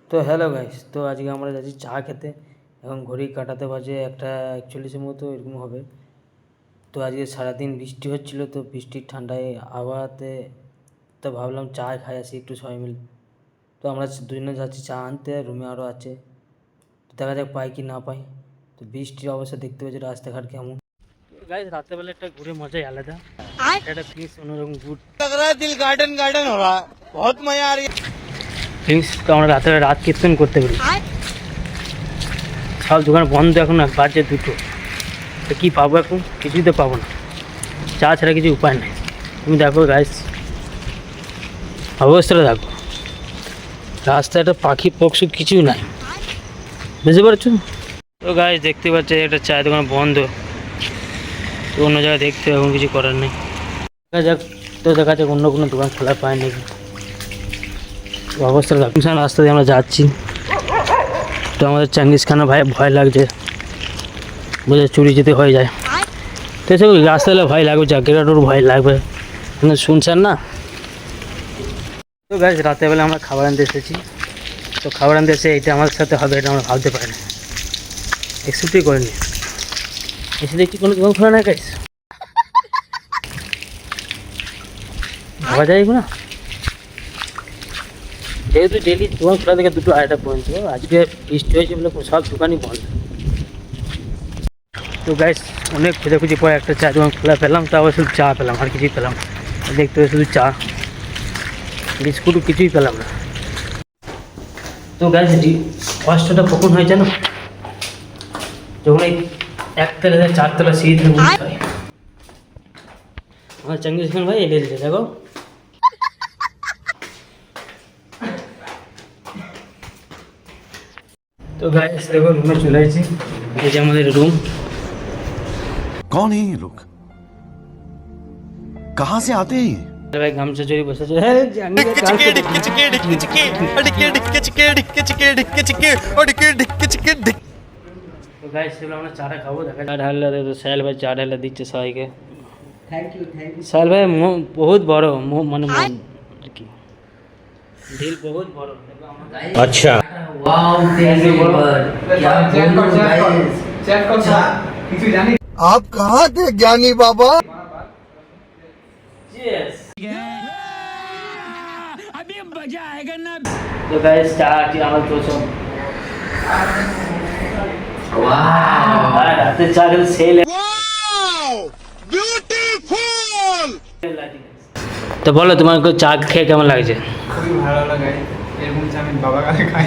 তো hello guys, তো আজকে আমরা যাচ্ছি চা খেতে। এখন ঘড়ি কাটাতে বাজে 1:41 মতো এরকম হবে। তো আজকে সারাদিন বৃষ্টি হচ্ছিল, তো বৃষ্টির ঠান্ডায় আবহাওয়াতে তো ভাবলাম চা খাই আসি একটু সবাই মিলে। তো আমরা দুজনে যাচ্ছি চা আনতে, রুমে আরও আছে। তো দেখা যাক পাই কি না পাই। তো বৃষ্টির অবস্থা দেখতে পাচ্ছি রাস্তাঘাট কেমন। গাইস রাত্রেবেলা একটা ঘুরে মজাই আলাদা, একটা পিস অন্যরকম গুড लग रहा है दिल गार्डन गार्डन हो रहा है बहुत मजा आ रही है ফিলিংস। তো আমরা রাত কীর্তন করতে পারি। সব দোকান বন্ধ, এখন বাজে 2টো। তো কী পাবো এখন? কিছুই তো পাবো না, চা ছাড়া কিছু উপায় নেই। তুমি দেখো গাইস অবস্থাটা দেখো, রাস্তায় একটা পাখি পক্ষী কিছুই নাই, বুঝতে পারছো? তো গাইস দেখতে পাচ্ছি একটা চায়ের দোকান বন্ধ, তো অন্য জায়গায় দেখতে হবে, এখন কিছু করার নেই। দেখা যাক, তো দেখা যাক অন্য কোনো দোকান খোলা পায় নাকি। অবস্থা দেখুন, রাস্তা দিয়ে আমরা যাচ্ছি। তো আমাদের চাইনিজ খানা ভয় লাগছে, বোঝা চুরি যেতে হয়ে যায়। তো সব রাস্তা হলে ভয় লাগবে, জায়গাটারও ভয় লাগবে, শুনছেন না? তো গাছ রাতেরবেলা আমরা খাবার আনতে এসেছি। তো খাবার আনতে এসে এটা আমার সাথে হবে, এটা আমরা ভাবতে পারি না, এক্সেপ্টই করিনি। এসে দেখছি কোনো দোকান খোলা না গাছ, ভাবা যায় না। যেহেতু ডেলি দোকান খোলা থেকে 2টো 2:30 পর্যন্ত, আজকে বৃষ্টি হয়েছে বলে সব দোকানই বন্ধ। তো গাইস অনেক খোঁজাখুঁজি পরে একটা চা দোকান খোলা পেলাম, তাও শুধু চা পেলাম, আর কিছুই পেলাম না। দেখতে হবে শুধু চা, বিস্কুটও কিছুই পেলাম না। তো গাইস কষ্টটা কখন হয় জানো? যখন এই 1তলা 4তলা সিঁড়ি থেকে উঠতে হয়। আমার চাঙ্গিস খান ভাই এলে দেখো। তো গাইস দেখো রুমে চলে এসেছি, এই যে আমাদের রুম। कौन है ये लोग? कहाँ से आते हैं? ভাই গামছা চড়ি বসেছে। তো গাইস চলো আমরা চাটা খাবো। দেখা চা ঢাললে তো সাহেল ভাই চা ঢালে দিচ্ছে সবাইকে। Thank you. সাহেল ভাই বহুত বড় মানে মন কি দিল বহুত বড়। अच्छा वाओ चेक कर কিছু জানি आप कहाँ थे ज्ञानी बाबा তো গাইস চা কি আমার তো সব ওয়াও রাতে চা খেলে সেল। বিউটিফুল। তো বলো তোমার চা খেয়ে কেমন লাগছে? খুবই ভালো লাগে, এরকম চা আমি বাবা কাছে খাই।